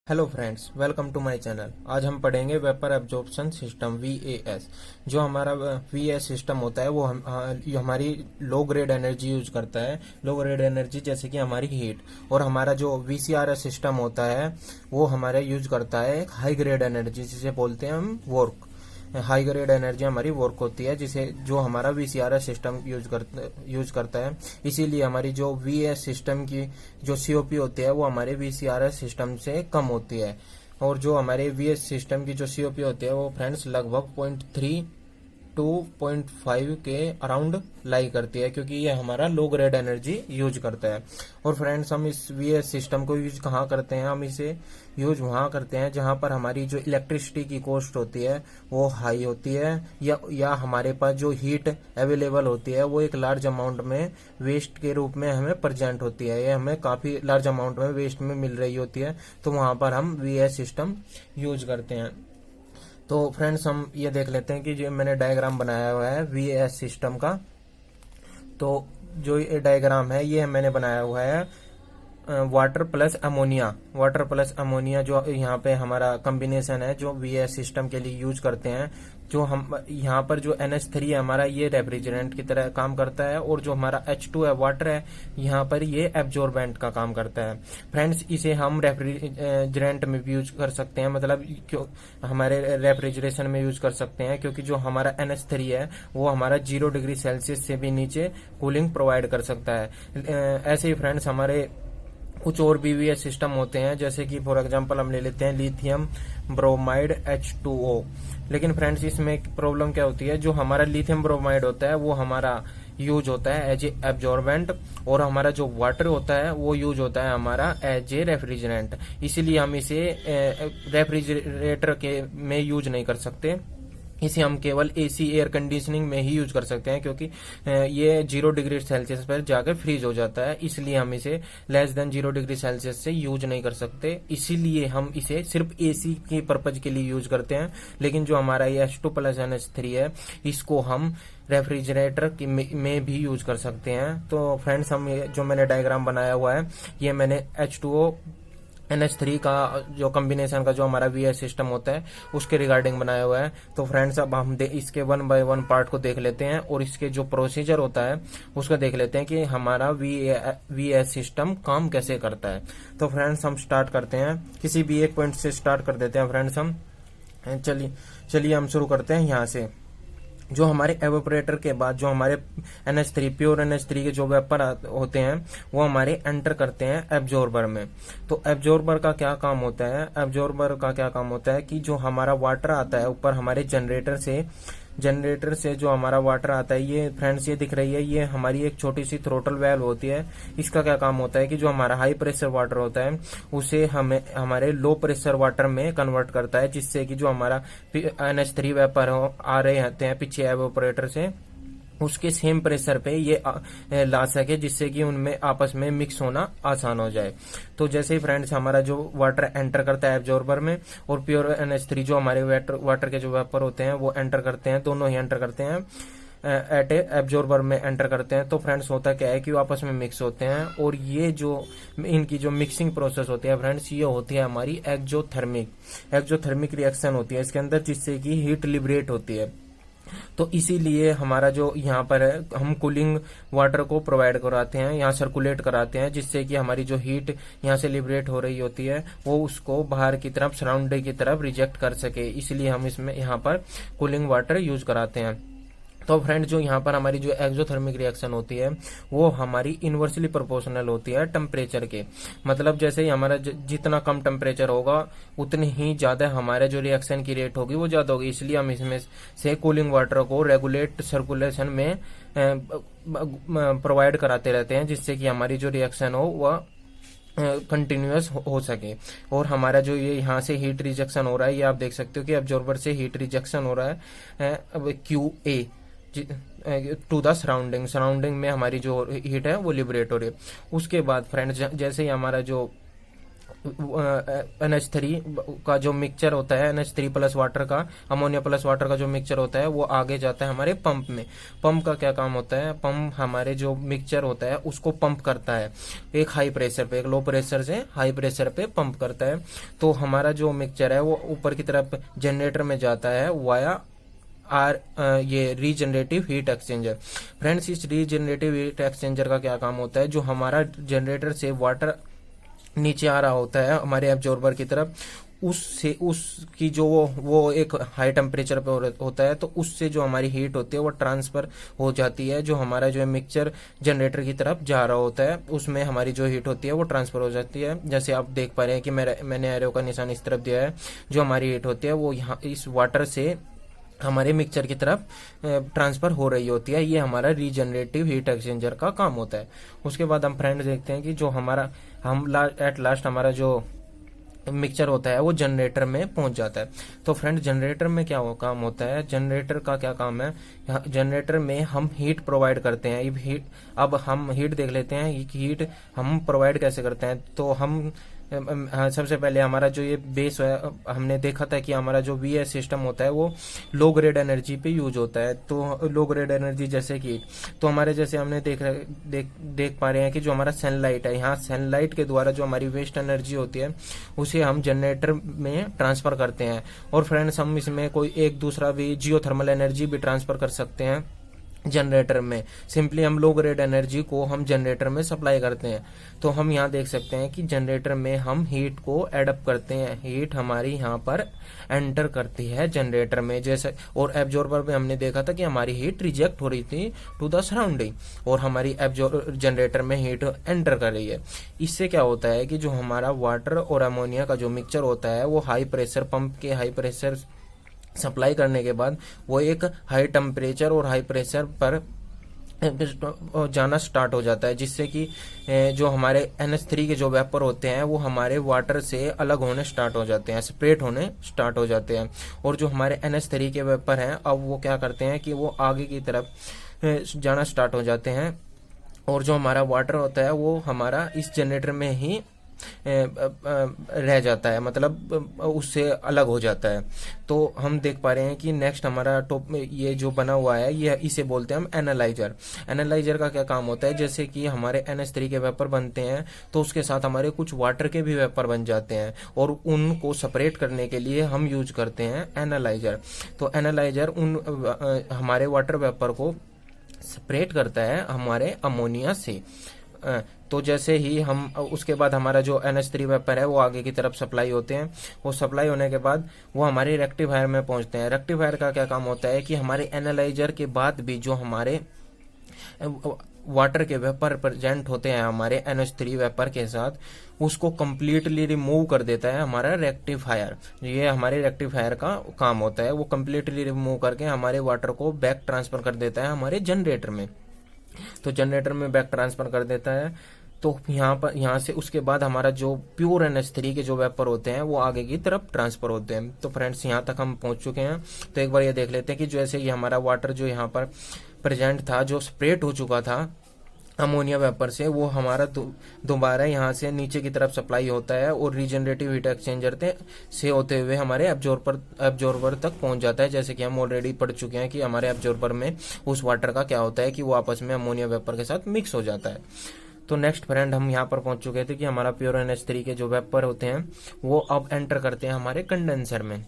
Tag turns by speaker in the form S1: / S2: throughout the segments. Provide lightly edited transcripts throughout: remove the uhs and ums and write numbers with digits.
S1: Hello friends, welcome to my channel. आज हम पढ़ेंगे वेपर एब्जॉर्प्शन सिस्टम VAS। जो हमारा VAS सिस्टम होता है वो ये हमारी लो ग्रेड एनर्जी यूज करता है। लो ग्रेड एनर्जी जैसे कि हमारी हीट। और हमारा जो VCRS सिस्टम होता है वो हमारे यूज करता है हाई ग्रेड एनर्जी, जिसे बोलते हैं हम वर्क। हाई ग्रेड एनर्जी हमारी वर्क होती है, जिसे जो हमारा VCRS सिस्टम यूज करता है। इसीलिए हमारी जो VAS सिस्टम की जो COP होती है वो हमारे VCRS सिस्टम से कम होती है। और जो हमारे VAS सिस्टम की जो COP होती है वो फ्रेंड्स लगभग 0.3 टू 0.5 के अराउंड लाई करती है, क्योंकि ये हमारा लो ग्रेड एनर्जी यूज करता है। और फ्रेंड्स, हम इस VAS सिस्टम को यूज कहाँ करते हैं? हम इसे यूज वहाँ करते हैं जहाँ पर हमारी जो इलेक्ट्रिसिटी की कॉस्ट होती है वो हाई होती है, या हमारे पास जो हीट अवेलेबल होती है वो एक लार्ज अमाउंट में वेस्ट के रूप में हमें प्रेजेंट होती है। ये हमें काफी लार्ज अमाउंट में वेस्ट में मिल रही होती है, तो वहां पर हम VAS सिस्टम यूज करते हैं। तो फ्रेंड्स, हम ये देख लेते हैं कि जो मैंने डायग्राम बनाया हुआ है VAS सिस्टम का। तो जो ये डायग्राम है ये मैंने बनाया हुआ है वाटर प्लस अमोनिया जो यहाँ पे हमारा कॉम्बिनेशन है जो VAS सिस्टम के लिए यूज करते हैं। जो हम यहाँ पर जो NH3 है हमारा, ये रेफ्रिजरेंट की तरह काम करता है, और जो हमारा H2 है वाटर है, यहाँ पर ये एब्जॉर्बेंट का काम करता है। फ्रेंड्स, इसे हम रेफ्रिजरेंट में भी यूज कर सकते हैं, मतलब क्यों हमारे रेफ्रिजरेशन में यूज कर सकते हैं, क्योंकि जो हमारा NH3 है वो हमारा 0 डिग्री सेल्सियस से भी नीचे कूलिंग प्रोवाइड कर सकता है। ऐसे ही फ्रेंड्स, हमारे कुछ और भी VAS सिस्टम होते हैं, जैसे कि फॉर एग्जांपल हम ले लेते हैं लिथियम ब्रोमाइड H2O। लेकिन फ्रेंड्स, इसमें प्रॉब्लम क्या होती है? जो हमारा लिथियम ब्रोमाइड होता है वो हमारा यूज होता है एज ए एब्जॉर्बेंट, और हमारा जो वाटर होता है वो यूज होता है हमारा एज ए रेफ्रिजरेंट। इसीलिए हम इसे रेफ्रिजरेटर के में यूज नहीं कर सकते। इसे हम केवल AC एयर कंडीशनिंग में ही यूज कर सकते हैं, क्योंकि ये 0 डिग्री सेल्सियस पर जाकर फ्रीज हो जाता है। इसलिए हम इसे लेस देन 0 डिग्री सेल्सियस से यूज नहीं कर सकते। इसीलिए हम इसे सिर्फ AC के पर्पज के लिए यूज करते हैं। लेकिन जो हमारा ये H2 प्लस NH3 है, इसको हम रेफ्रिजरेटर में भी यूज कर सकते हैं। तो फ्रेंड्स, हम जो मैंने डायग्राम बनाया हुआ है ये मैंने H2O NH3 का जो कॉम्बिनेशन का जो हमारा VAS सिस्टम होता है उसके रिगार्डिंग बनाया हुआ है। तो फ्रेंड्स, अब हम इसके 1 बाय 1 पार्ट को देख लेते हैं, और इसके जो प्रोसीजर होता है उसको देख लेते हैं कि हमारा VAS सिस्टम काम कैसे करता है। तो फ्रेंड्स, हम स्टार्ट करते हैं, किसी भी एक पॉइंट से स्टार्ट कर देते हैं। फ्रेंड्स, हम चलिए हम शुरू करते हैं यहाँ से। जो हमारे एवेपोरेटर के बाद जो हमारे NH3 प्योर NH3 के जो वेपर होते हैं वो हमारे एंटर करते हैं एब्जॉर्बर में। तो एब्जॉर्बर का क्या काम होता है कि जो हमारा वाटर आता है ऊपर हमारे जनरेटर से जो हमारा वाटर आता है, ये फ्रेंड्स ये दिख रही है, ये हमारी एक छोटी सी थ्रोटल वेल्व होती है। इसका क्या काम होता है कि जो हमारा हाई प्रेशर वाटर होता है उसे हमें हमारे लो प्रेशर वाटर में कन्वर्ट करता है, जिससे कि जो हमारा NH3 वेपर आ रहे होते हैं पीछे एवेपोरेटर से, उसके सेम प्रेशर पे ये ला सके, जिससे कि उनमें आपस में मिक्स होना आसान हो जाए। तो जैसे ही फ्रेंड्स हमारा जो वाटर एंटर करता है एब्जॉर्बर में, और प्योर NH3 जो हमारे वाटर के जो वेपर होते हैं वो एंटर करते हैं, दोनों ही एंटर करते हैं एट ए एब्जॉर्बर में एंटर करते हैं। तो फ्रेंड्स, होता क्या है कि वो आपस में मिक्स होते हैं, और ये जो इनकी जो मिक्सिंग प्रोसेस होती है फ्रेंड्स, ये होती है हमारी एक्जोथर्मिक रिएक्शन होती है इसके अंदर, जिससे कि हीट लिबरेट होती है। तो इसीलिए हमारा जो यहाँ पर है, हम कूलिंग वाटर को प्रोवाइड कराते हैं, यहाँ सर्कुलेट कराते हैं, जिससे कि हमारी जो हीट यहाँ से लिबरेट हो रही होती है वो उसको बाहर की तरफ, सराउंडिंग की तरफ रिजेक्ट कर सके। इसलिए हम इसमें यहाँ पर कूलिंग वाटर यूज कराते हैं। तो फ्रेंड, जो यहाँ पर हमारी जो एक्सोथर्मिक रिएक्शन होती है वो हमारी इनवर्सली प्रोपोर्शनल होती है टेम्परेचर के। मतलब जैसे ही हमारा जितना कम टेम्परेचर होगा उतनी ही ज्यादा हमारे जो रिएक्शन की रेट होगी वो ज्यादा होगी। इसलिए हम इसमें से कूलिंग वाटर को रेगुलेट सर्कुलेशन में प्रोवाइड कराते रहते हैं, जिससे कि हमारी जो रिएक्शन हो वह कंटिन्यूअस हो सके। और हमारा जो ये यहाँ से हीट रिजेक्शन हो रहा है, ये आप देख सकते हो कि एब्जॉर्बर से हीट रिजेक्शन हो रहा है QA टू द सराउंडिंग में हमारी जो हीट है वो लिबरेट हो रही है। उसके बाद फ्रेंड्स, जैसे ही हमारा जो NH3 का जो मिक्सचर होता है, NH3 प्लस वाटर का, अमोनिया प्लस वाटर का जो मिक्सचर होता है वो आगे जाता है हमारे पंप में। पंप का क्या काम होता है, पंप हमारे जो मिक्सचर होता है उसको पंप करता है एक हाई प्रेशर पे, एक लो प्रेशर से हाई प्रेशर पे पंप करता है। तो हमारा जो मिक्सचर है वो ऊपर की तरफ जनरेटर में जाता है वाया ये रीजनरेटिव हीट एक्सचेंजर। फ्रेंड्स, इस रीजनरेटिव हीट एक्सचेंजर का क्या काम होता है, जो हमारा जनरेटर से वाटर नीचे आ रहा होता है हमारे एब्जॉर्बर की तरफ, उससे उसकी जो वो एक हाई टेम्परेचर पे होता है, तो उससे जो हमारी हीट होती है वो ट्रांसफर हो जाती है, जो हमारा जो मिक्सचर जनरेटर की तरफ जा रहा होता है उसमें हमारी जो हीट होती है वो ट्रांसफर हो जाती है। जैसे आप देख पा रहे हैं कि मैंने एरो का निशान इस तरफ दिया है, जो हमारी हीट होती है वो यहाँ इस वाटर से हमारे मिक्सचर की तरफ ट्रांसफर हो रही होती है। ये हमारा रीजनरेटिव हीट एक्सचेंजर का काम होता है। उसके बाद हम फ्रेंड देखते हैं कि जो हमारा एट लास्ट हमारा जो मिक्सचर होता है वो जनरेटर में पहुंच जाता है। तो फ्रेंड, जनरेटर में क्या काम होता है, जनरेटर का क्या काम है, जनरेटर में हम हीट प्रोवाइड करते हैं। अब हम हीट देख लेते हैं, हीट हम प्रोवाइड कैसे करते हैं। तो हम सबसे पहले हमारा जो ये बेस है, हमने देखा था कि हमारा जो VS सिस्टम होता है वो लो ग्रेड एनर्जी पे यूज होता है। तो लो ग्रेड एनर्जी जैसे कि, तो हमारे जैसे हमने देख पा रहे हैं कि जो हमारा सनलाइट है, यहाँ सनलाइट के द्वारा जो हमारी वेस्ट एनर्जी होती है उसे हम जनरेटर में ट्रांसफर करते हैं। और फ्रेंड्स, हम इसमें कोई एक दूसरा भी जियोथर्मल एनर्जी भी ट्रांसफर कर सकते हैं जनरेटर में। सिंपली हम लो ग्रेड एनर्जी को हम जनरेटर में सप्लाई करते हैं। तो हम यहाँ देख सकते हैं कि जनरेटर में हम हीट को एडअप करते हैं, हीट हमारी यहाँ पर एंटर करती है जनरेटर में। जैसे और एब्जॉर्बर में हमने देखा था कि हमारी हीट रिजेक्ट हो रही थी टू द सराउंडिंग, और हमारी जनरेटर में हीट एंटर कर रही है। इससे क्या होता है कि जो हमारा वाटर और अमोनिया का जो मिक्सचर होता है वो हाई प्रेशर पंप के हाई प्रेशर सप्लाई करने के बाद वो एक हाई टेम्परेचर और हाई प्रेशर पर जाना स्टार्ट हो जाता है, जिससे कि जो हमारे NH3 के जो वेपर होते हैं वो हमारे वाटर से अलग होने स्टार्ट हो जाते हैं, सेपरेट होने स्टार्ट हो जाते हैं। और जो हमारे NH3 के वेपर हैं अब वो क्या करते हैं कि वो आगे की तरफ जाना स्टार्ट हो जाते हैं, और जो हमारा वाटर होता है वो हमारा इस जनरेटर में ही रह जाता है, मतलब उससे अलग हो जाता है। तो हम देख पा रहे हैं कि नेक्स्ट हमारा टॉप में ये जो बना हुआ है ये इसे बोलते हैं हम एनालाइजर। एनालाइजर का क्या काम होता है, जैसे कि हमारे NH3 के वेपर बनते हैं तो उसके साथ हमारे कुछ वाटर के भी वेपर बन जाते हैं, और उनको सेपरेट करने के लिए हम यूज करते हैं एनालाइजर। तो एनालाइजर हमारे वाटर वेपर को सेपरेट करता है हमारे अमोनिया से। तो जैसे ही हम उसके बाद हमारा जो NH3 वेपर है वो आगे की तरफ सप्लाई होते हैं, वो सप्लाई होने के बाद वो हमारे रेक्टिफायर में पहुंचते हैं। रेक्टिफायर का क्या काम होता है कि हमारे एनालाइजर के बाद भी जो हमारे वाटर के वेपर प्रेजेंट होते हैं हमारे NH3 वेपर के साथ, उसको कंप्लीटली रिमूव कर देता है हमारा रेक्टिफायर। ये हमारे रेक्टिफायर का काम होता है, वो कंप्लीटली रिमूव करके हमारे वाटर को बैक ट्रांसफर कर देता है हमारे जनरेटर में। तो जनरेटर में बैक ट्रांसफर कर देता है। तो यहाँ से उसके बाद हमारा जो प्योर NH3 के जो वेपर होते हैं वो आगे की तरफ ट्रांसफर होते हैं। तो फ्रेंड्स, यहाँ तक हम पहुंच चुके हैं। तो एक बार ये देख लेते हैं कि जैसे ये हमारा वाटर जो यहाँ पर प्रेजेंट था, जो सेपरेट हो चुका था अमोनिया वेपर से, वो हमारा दोबारा यहाँ से नीचे की तरफ सप्लाई होता है और रीजनरेटिव हीट एक्सचेंजर से होते हुए हमारे एब्जॉर्बर तक पहुंच जाता है। जैसे कि हम ऑलरेडी पढ़ चुके हैं कि हमारे एब्जॉर्बर में उस वाटर का क्या होता है कि वो आपस में अमोनिया वेपर के साथ मिक्स हो जाता है। तो नेक्स्ट फ्रेंड, हम यहाँ पर पहुंच चुके थे कि हमारा प्योर NH3 के जो वेपर होते हैं वो अब एंटर करते हैं हमारे कंडेंसर में।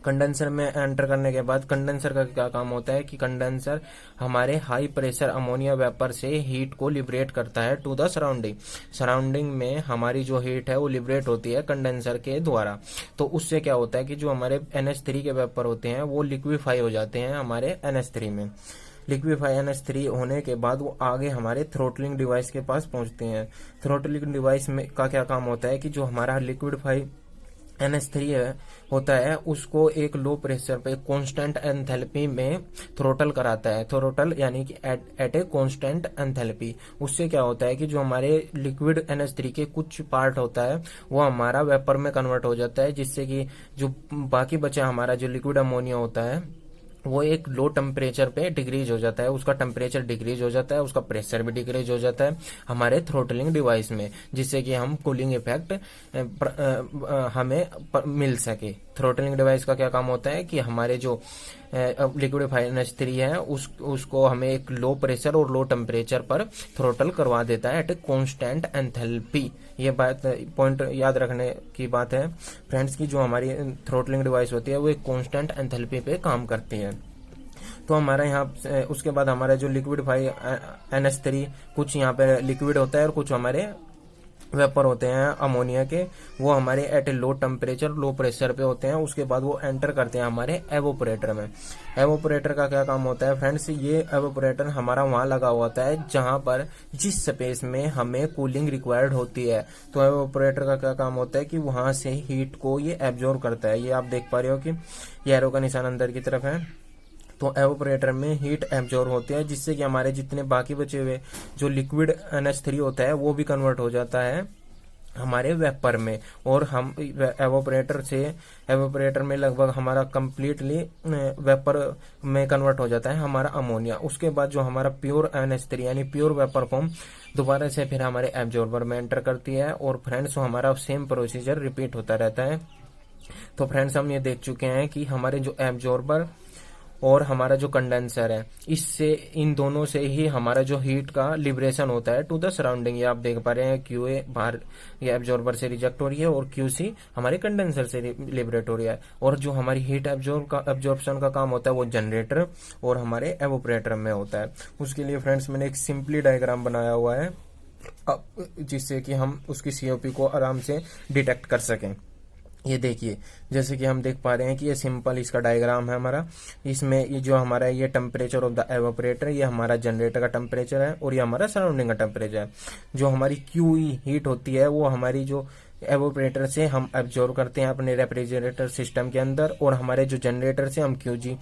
S1: कंडेंसर में एंटर करने के बाद कंडेंसर का क्या काम होता है कि कंडेंसर हमारे हाई प्रेशर अमोनिया वेपर से हीट को लिबरेट करता है टू द सराउंडिंग में हमारी जो हीट है वो लिबरेट होती है कंडेंसर के द्वारा। तो उससे क्या होता है कि जो हमारे NH3 के वेपर होते हैं वो लिक्विफाई हो जाते हैं हमारे NH3 में। लिक्विफाई NH3 होने के बाद वो आगे हमारे थ्रोटलिंग डिवाइस के पास पहुंचते हैं। थ्रोटलिंग डिवाइस में का क्या काम होता है कि जो हमारा लिक्विडफाई NH3 होता है उसको एक लो प्रेशर पे कांस्टेंट एंथैल्पी में थ्रोटल कराता है। थ्रोटल यानी कि एट ए कांस्टेंट एंथैल्पी। उससे क्या होता है कि जो हमारे लिक्विड NH3 के कुछ पार्ट होता है वो हमारा वेपर में कन्वर्ट हो जाता है, जिससे कि जो बाकी बचा हमारा जो लिक्विड अमोनिया होता है वो एक लो टेम्परेचर पे डिक्रीज हो जाता है, उसका टेम्परेचर डिक्रीज हो जाता है, उसका प्रेशर भी डिक्रीज हो जाता है हमारे थ्रोटलिंग डिवाइस में, जिससे कि हम कूलिंग इफेक्ट हमें मिल सके। थ्रोटलिंग डिवाइस का क्या काम होता है कि हमारे जो लिक्विडिफाइड NH3 है उसको हमें एक लो प्रेशर और लो टेम्परेचर पर थ्रोटल करवा देता है एट ए कांस्टेंट एंथैल्पी। ये बात पॉइंट याद रखने की बात है फ्रेंड्स की जो हमारी थ्रोटलिंग डिवाइस होती है वो एक कांस्टेंट एंथैल्पी पे काम करती है। तो हमारा यहाँ उसके बाद हमारा जो लिक्विडिफाई NH3 कुछ यहाँ पे लिक्विड होता है और कुछ हमारे वेपर होते हैं अमोनिया के, वो हमारे एट ए लो टेम्परेचर लो प्रेशर पे होते हैं। उसके बाद वो एंटर करते हैं हमारे एवोपरेटर में। एवोपरेटर का क्या काम होता है फ्रेंड्स, ये एवोपरेटर हमारा वहां लगा हुआ होता है जहां पर जिस स्पेस में हमें कूलिंग रिक्वायर्ड होती है। तो एवोपरेटर का क्या काम होता है कि वहां से हीट को ये एब्जॉर्ब करता है। ये आप देख पा रहे हो कि ये एरो का निशान अंदर की तरफ है, तो एवोपरेटर में हीट एब्जॉर्ब होती है जिससे कि हमारे जितने बाकी बचे हुए जो लिक्विड NH3 होता है वो भी कन्वर्ट हो जाता है हमारे वेपर में। और हम एवोपरेटर में लगभग हमारा कंप्लीटली वेपर में कन्वर्ट हो जाता है हमारा अमोनिया। उसके बाद जो हमारा प्योर NH3 यानी प्योर वेपर फॉर्म दोबारा से फिर हमारे एब्जॉर्बर में एंटर करती है। और फ्रेंड्स हमारा सेम प्रोसीजर रिपीट होता रहता है। तो फ्रेंड्स हम ये देख चुके हैं कि हमारे जो एब्जॉर्बर और हमारा जो कंडेंसर है, इससे इन दोनों से ही हमारा जो हीट का लिबरेशन होता है टू द सराउंडिंग। ये आप देख पा रहे हैं QA बाहर ये एब्जॉर्बर से रिजेक्ट हो रही है और QC हमारे कंडेंसर से लिबरेट हो रही है। और जो हमारी हीट एब्जॉर्प्शन का काम होता है वो जनरेटर और हमारे एवोपरेटर में होता है। उसके लिए फ्रेंड्स मैंने एक सिंपली डायग्राम बनाया हुआ है जिससे कि हम उसकी COP को आराम से डिटेक्ट कर सकें। ये देखिए जैसे कि हम देख पा रहे हैं कि ये सिंपल इसका डायग्राम है हमारा। इसमें ये जो हमारा ये टेम्परेचर ऑफ द एवापोरेटर, ये हमारा जनरेटर का टेम्परेचर है और ये हमारा सराउंडिंग का टेम्परेचर है। जो हमारी QE हीट होती है वो हमारी जो एवापोरेटर से हम एब्जॉर्ब करते हैं अपने रेफ्रिजरेटर सिस्टम के अंदर, और हमारे जो जनरेटर से हम QG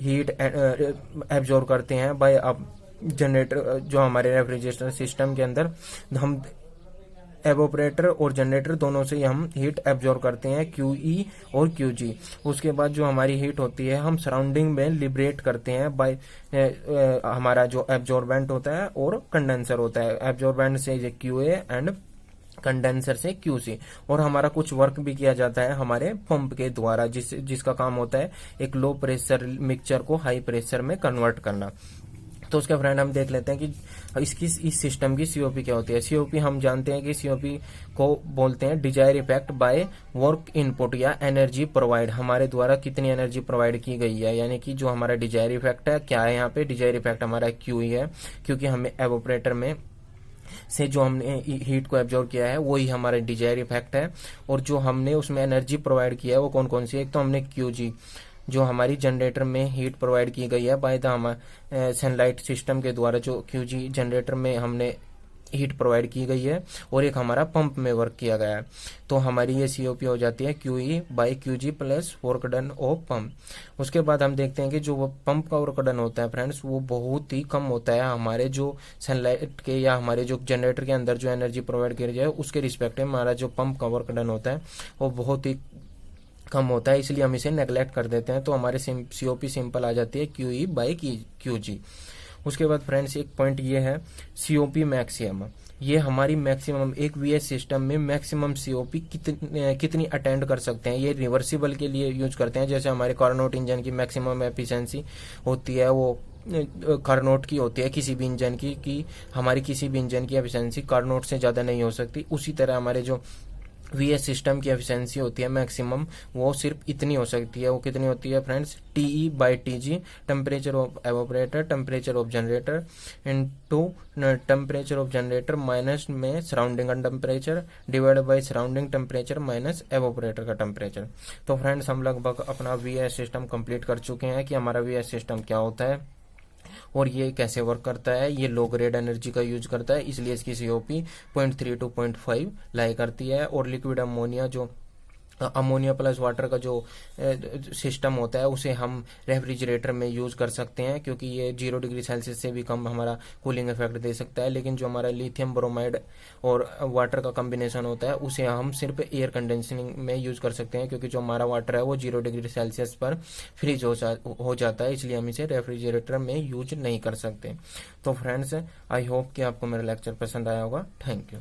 S1: हीट एब्जॉर्ब करते हैं बाय अब जनरेटर जो हमारे रेफ्रिजरेटर सिस्टम के अंदर हम एवोपरेटर और जनरेटर दोनों से हम हीट एब्जॉर्ब करते हैं QE और QG। उसके बाद जो हमारी हीट होती है हम सराउंडिंग में लिबरेट करते हैं बाय हमारा जो एब्जॉर्बेंट होता है और कंडेंसर होता है। एब्जॉर्बेंट से ये QA एंड कंडेंसर से QC। और हमारा कुछ वर्क भी किया जाता है हमारे पंप के द्वारा जिसका काम होता है एक लो प्रेशर मिक्सचर को हाई प्रेशर में कन्वर्ट करना। तो उसका फ्रेंड हम देख लेते हैं कि इस सिस्टम की COP क्या होती है। COP हम जानते हैं कि COP को बोलते हैं desire effect by work input या एनर्जी प्रोवाइड, हमारे द्वारा कितनी एनर्जी प्रोवाइड की गई है। यानी कि जो हमारा डिजायर इफेक्ट है क्या है, यहाँ पे डिजायर इफेक्ट हमारा QE है क्योंकि हमें एवोपरेटर में से जो हमने हीट को एब्जॉर्ब किया है वही हमारा डिजायर इफेक्ट है। और जो हमने उसमें एनर्जी प्रोवाइड किया है वो कौन कौन सी है। एक तो हमने QG जो हमारी जनरेटर में हीट प्रोवाइड की गई है बाय द सनलाइट सिस्टम के द्वारा, जो QG जनरेटर में हमने हीट प्रोवाइड की गई है, और एक हमारा पंप में वर्क किया गया है। तो हमारी ये COP हो जाती है QE by QG plus work done of pump. उसके बाद हम देखते हैं कि जो वो पंप का वर्क डन होता है फ्रेंड्स वो बहुत ही कम होता है हमारे जो सनलाइट के या हमारे जो जनरेटर के अंदर जो एनर्जी प्रोवाइड की जाए उसके रिस्पेक्ट में हमारा जो पंप का वर्क डन होता है वो बहुत ही कम होता है, इसलिए हम इसे नेग्लेक्ट कर देते हैं। तो हमारे COP सिंपल आ जाती है QE बाई QG। उसके बाद फ्रेंड्स एक पॉइंट ये है COP मैक्सिमम। ये हमारी मैक्सिमम एक VS सिस्टम में मैक्सिमम COP कितनी अटेंड कर सकते हैं। ये रिवर्सिबल के लिए यूज करते हैं। जैसे हमारे कार्नोट इंजन की मैक्सिमम एफिशिएंसी होती है वो कार्नोट की होती है किसी भी इंजन की, कि हमारी किसी भी इंजन की एफिशिएंसी कार्नोट से ज्यादा नहीं हो सकती। उसी तरह हमारे जो VS सिस्टम की एफिशिएंसी होती है मैक्सिमम वो सिर्फ इतनी हो सकती है। वो कितनी होती है friends, TE by TG, temperature of evaporator, temperature of generator into temperature of generator minus में सराउंडिंग का temperature divide by surrounding temperature minus evaporator का टेम्परेचर। तो फ्रेंड्स हम लगभग अपना VS सिस्टम कंप्लीट कर चुके हैं कि हमारा VS सिस्टम क्या होता है और ये कैसे वर्क करता है। ये लो ग्रेड एनर्जी का यूज करता है, इसलिए इसकी COP 0.3 to 0.5 लाई करती है। और लिक्विड अमोनिया जो अमोनिया प्लस वाटर का जो सिस्टम होता है उसे हम रेफ्रिजरेटर में यूज कर सकते हैं, क्योंकि ये 0 डिग्री सेल्सियस से भी कम हमारा कूलिंग इफेक्ट दे सकता है। लेकिन जो हमारा लिथियम ब्रोमाइड और वाटर का कॉम्बिनेशन होता है उसे हम सिर्फ एयर कंडीशनिंग में यूज कर सकते हैं, क्योंकि जो हमारा वाटर है वो 0 डिग्री सेल्सियस पर फ्रीज हो जाता है, इसलिए हम इसे रेफ्रिजरेटर में यूज नहीं कर सकते। तो फ्रेंड्स, आई होप कि आपको मेरा लेक्चर पसंद आया होगा। Thank you.